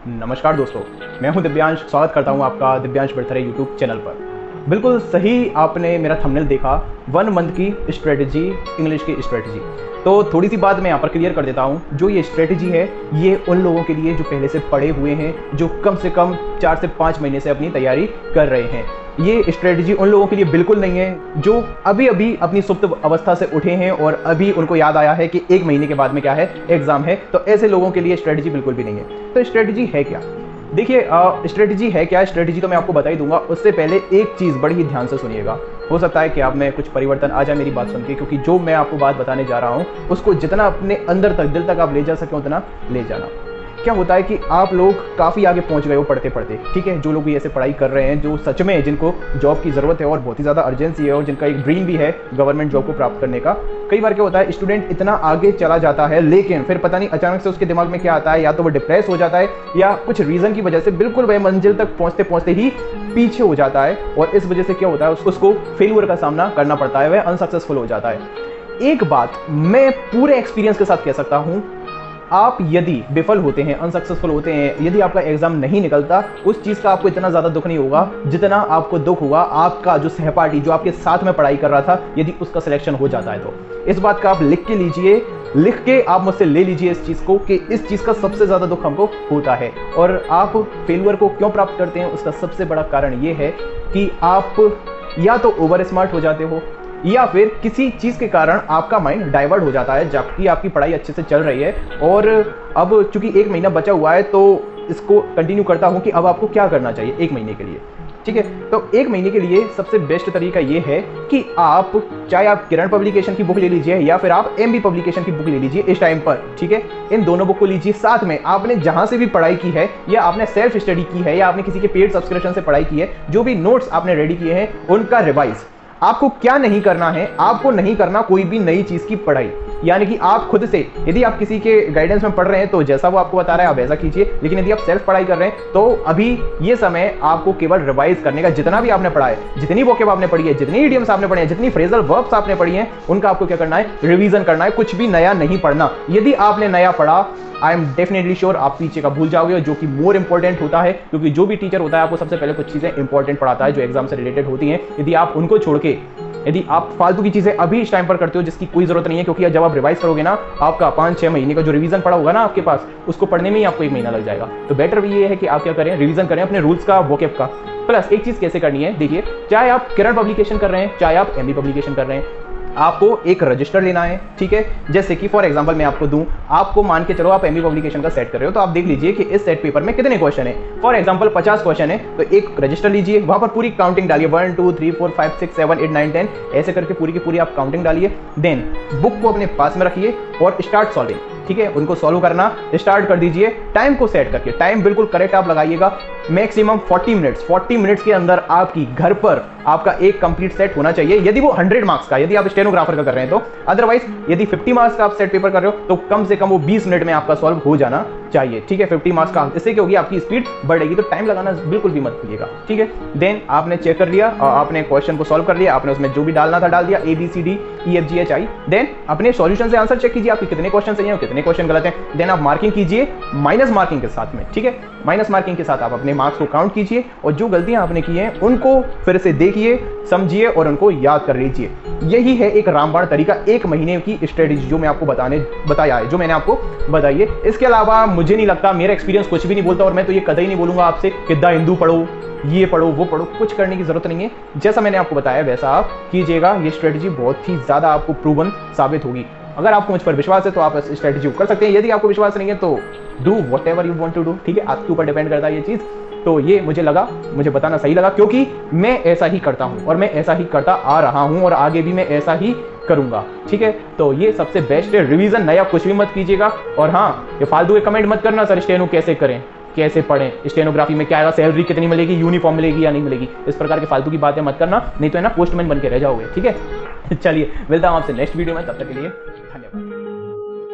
नमस्कार दोस्तों, मैं हूं दिव्यांश। स्वागत करता हूं आपका दिव्यांश बर्थरे यूट्यूब चैनल पर। बिल्कुल सही आपने मेरा थंबनेल देखा, 1 मंथ की स्ट्रेटजी, इंग्लिश की स्ट्रेटजी। तो थोड़ी सी बात मैं यहाँ पर क्लियर कर देता हूँ। जो ये स्ट्रेटजी है ये उन लोगों के लिए जो पहले से पढ़े हुए हैं, जो कम से कम 4 से 5 महीने से अपनी तैयारी कर रहे हैं। ये स्ट्रेटजी उन लोगों के लिए बिल्कुल नहीं है जो अभी अभी अपनी सुप्त अवस्था से उठे हैं और अभी उनको याद आया है कि 1 महीने के बाद में क्या है, एग्जाम है। तो ऐसे लोगों के लिए स्ट्रेटजी बिल्कुल भी नहीं है। तो स्ट्रेटजी है क्या? देखिए, स्ट्रेटजी है क्या, स्ट्रेटजी तो मैं आपको बता ही दूंगा। उससे पहले एक चीज़ बड़ी ही ध्यान से सुनिएगा। हो सकता है कि आप में कुछ परिवर्तन आ जाए मेरी बात सुन के, क्योंकि जो मैं आपको बात बताने जा रहा हूँ उसको जितना अपने अंदर तक, दिल तक आप ले जा सकें उतना ले जाना। क्या होता है कि आप लोग काफ़ी आगे पहुंच गए हो पढ़ते पढ़ते, ठीक है। जो लोग भी ऐसे पढ़ाई कर रहे हैं, जो सच में जिनको जॉब की ज़रूरत है और बहुत ही ज़्यादा अर्जेंसी है और जिनका एक ड्रीम भी है गवर्नमेंट जॉब को प्राप्त करने का। कई बार क्या होता है, स्टूडेंट इतना आगे चला जाता है लेकिन फिर पता नहीं अचानक से उसके दिमाग में क्या आता है, या तो वो डिप्रेस हो जाता है या कुछ रीज़न की वजह से बिल्कुल वह मंजिल तक पहुँचते पहुँचते ही पीछे हो जाता है। और इस वजह से क्या होता है, उसको फेलियर का सामना करना पड़ता है, वह अनसक्सेसफुल हो जाता है। एक बात मैं पूरे एक्सपीरियंस के साथ कह सकता हूँ, आप यदि विफल होते हैं, अनसक्सेसफुल होते हैं, यदि आपका एग्जाम नहीं निकलता, उस चीज़ का आपको इतना ज़्यादा दुख नहीं होगा जितना आपको दुख हुआ आपका जो सहपाठी, जो आपके साथ में पढ़ाई कर रहा था, यदि उसका सिलेक्शन हो जाता है। तो इस बात का आप लिख के लीजिए, लिख के आप मुझसे ले लीजिए इस चीज़ को कि इस चीज़ का सबसे ज़्यादा दुख हमको होता है। और आप फेलियर को क्यों प्राप्त करते हैं, उसका सबसे बड़ा कारण ये है कि आप या तो ओवर स्मार्ट हो जाते हो, या फिर किसी चीज़ के कारण आपका माइंड डाइवर्ट हो जाता है, जबकि आपकी पढ़ाई अच्छे से चल रही है। और अब चूंकि 1 महीना बचा हुआ है तो इसको कंटिन्यू करता हूं कि अब आपको क्या करना चाहिए 1 महीने के लिए, ठीक है। तो 1 महीने के लिए सबसे बेस्ट तरीका ये है कि आप चाहे आप किरण पब्लिकेशन की बुक ले लीजिए या फिर आप एमबी पब्लिकेशन की बुक ले लीजिए इस टाइम पर, ठीक है। इन दोनों बुक को लीजिए, साथ में आपने जहां से भी पढ़ाई की है, या आपने सेल्फ स्टडी की है, या आपने किसी के पेड सब्सक्रिप्शन से पढ़ाई की है, जो भी नोट्स आपने रेडी किए हैं उनका रिवाइज। आपको क्या नहीं करना है, आपको नहीं करना कोई भी नई चीज की पढ़ाई। यानी कि आप खुद से, यदि आप किसी के गाइडेंस में पढ़ रहे हैं तो जैसा वो आपको बता रहा है आप वैसा कीजिए, लेकिन यदि आप सेल्फ पढ़ाई कर रहे हैं तो अभी ये समय आपको केवल रिवाइज करने का। जितना भी आपने पढ़ा है, जितनी वोकैब आपने पढ़ी है, जितनी इडियम्स आपने पढ़ी है, जितनी फ्रेजल वर्ब्स आपने पढ़ी हैं, उनका आपको क्या करना है, रिवीजन करना है। कुछ भी नया नहीं पढ़ना। यदि आपने नया पढ़ा, आई एम डेफिनेटली श्योर आप पीछे का भूल जाओगे, जो कि मोर इंपॉर्टेंट होता है, क्योंकि जो भी टीचर होता है आपको सबसे पहले कुछ चीजें इंपॉर्टेंट पढ़ाता है जो एग्जाम से रिलेटेड होती हैं। यदि आप उनको छोड़ के, यदि आप फालतू की चीजें अभी इस टाइम पर करते हो जिसकी कोई जरूरत नहीं है, क्योंकि जब आप रिवाइज करोगे ना, आपका 5-6 महीने का जो रिवीजन पड़ा होगा ना आपके पास, उसको पढ़ने में ही आपको 1 महीना लग जाएगा। तो बेटर भी ये है कि आप क्या करें, रिवीजन करें अपने रूल्स का, वोकैब का। प्लस एक चीज कैसे करनी है, देखिए, चाहे आप किरण पब्लिकेशन कर रहे हैं, चाहे आप एमबी पब्लिकेशन कर रहे हैं, आपको एक रजिस्टर लेना है, ठीक है। जैसे कि फॉर एग्जांपल मैं आपको दूं, आपको मान के चलो आप एमबी पब्लिकेशन का सेट कर रहे हो, तो आप देख लीजिए कि इस सेट पेपर में कितने क्वेश्चन है। फॉर एग्जांपल 50 क्वेश्चन है, तो एक रजिस्टर लीजिए, वहां पर पूरी काउंटिंग डालिए, 1 2 3 4 5 6 7 8 9 10 ऐसे करके पूरी की पूरी आप काउंटिंग डालिए। देन बुक को अपने पास में रखिए और स्टार्ट सॉल्विंग, ठीक है। उनको सॉल्व करना स्टार्ट कर दीजिए। टाइम को सेट करके, टाइम बिल्कुल करेक्ट आप लगाइएगा, मैक्सिमम 40 मिनट्स। 40 मिनट्स के अंदर आपकी घर पर आपका एक कंप्लीट सेट होना चाहिए, यदि वो 100 मार्क्स का, यदि आप स्टेनोग्राफर का कर रहे हैं तो। अदरवाइज यदि 50 मार्क्स का आप सेट पेपर कर रहे हो तो कम से कम वो 20 मिनट में आपका सॉल्व हो जाना चाहिए, ठीक है। 50 मार्क्स का, इससे क्या होगी, आपकी स्पीड बढ़ेगी। तो टाइम लगाना बिल्कुल भी मत भूलिएगा, ठीक है। देन आपने चेक कर लिया और आपने क्वेश्चन को सॉल्व कर लिया, आपने उसमें जो भी डालना था डाल दिया, ABCDEFGHI। देन अपने सॉल्यूशन से आंसर चेक कीजिए, आपके कितने क्वेश्चन सही हैं, कितने क्वेश्चन गलत हैं। देन आप मार्किंग कीजिए माइनस मार्किंग के साथ में, ठीक है। माइनस मार्किंग के साथ आप अपने मार्क्स को काउंट कीजिए और जो गलतियां आपने की हैं उनको फिर से देखिए, समझिए और उनको याद कर लीजिए। यही है एक रामबाण तरीका, 1 महीने की स्ट्रेटेजी जो मैं आपको बताया है, जो मैंने आपको बताई है। इसके अलावा मुझे नहीं लगता, मेरा एक्सपीरियंस कुछ भी नहीं बोलता, और मैं तो ये कतई नहीं बोलूंगा आपसे कि द हिंदू पढ़ो, ये पढ़ो, वो पढ़ो। कुछ करने की जरूरत नहीं है। जैसा मैंने आपको बताया वैसा आप कीजिएगा। ये स्ट्रेटेजी बहुत ही ज्यादा आपको प्रूवन साबित होगी। अगर आपको मुझ पर विश्वास है तो आप इस स्ट्रेटेजी को कर सकते हैं। यदि आपको विश्वास नहीं है तो do whatever you want to do, ठीक है। आपके ऊपर डिपेंड करता है ये चीज़। तो ये मुझे बताना सही लगा, क्योंकि मैं ऐसा ही करता हूं और मैं ऐसा ही करता आ रहा हूं और आगे भी मैं ऐसा ही करूंगा, ठीक है। तो ये सबसे बेस्ट है। रिवीजन नया कुछ भी मत कीजिएगा। और हाँ, ये फालतू के कमेंट मत करना, सर स्टेनो कैसे करें, कैसे पढ़ें, स्टेनोग्राफी में क्या आएगा, सैलरी कितनी मिलेगी, यूनिफॉर्म मिलेगी या नहीं मिलेगी, इस प्रकार की फालतू की बातें मत करना, नहीं तो है ना पोस्टमैन बन के रह जाओगे, ठीक है। चलिए मिलता हूं आपसे नेक्स्ट वीडियो में, तब तक के लिए धन्यवाद।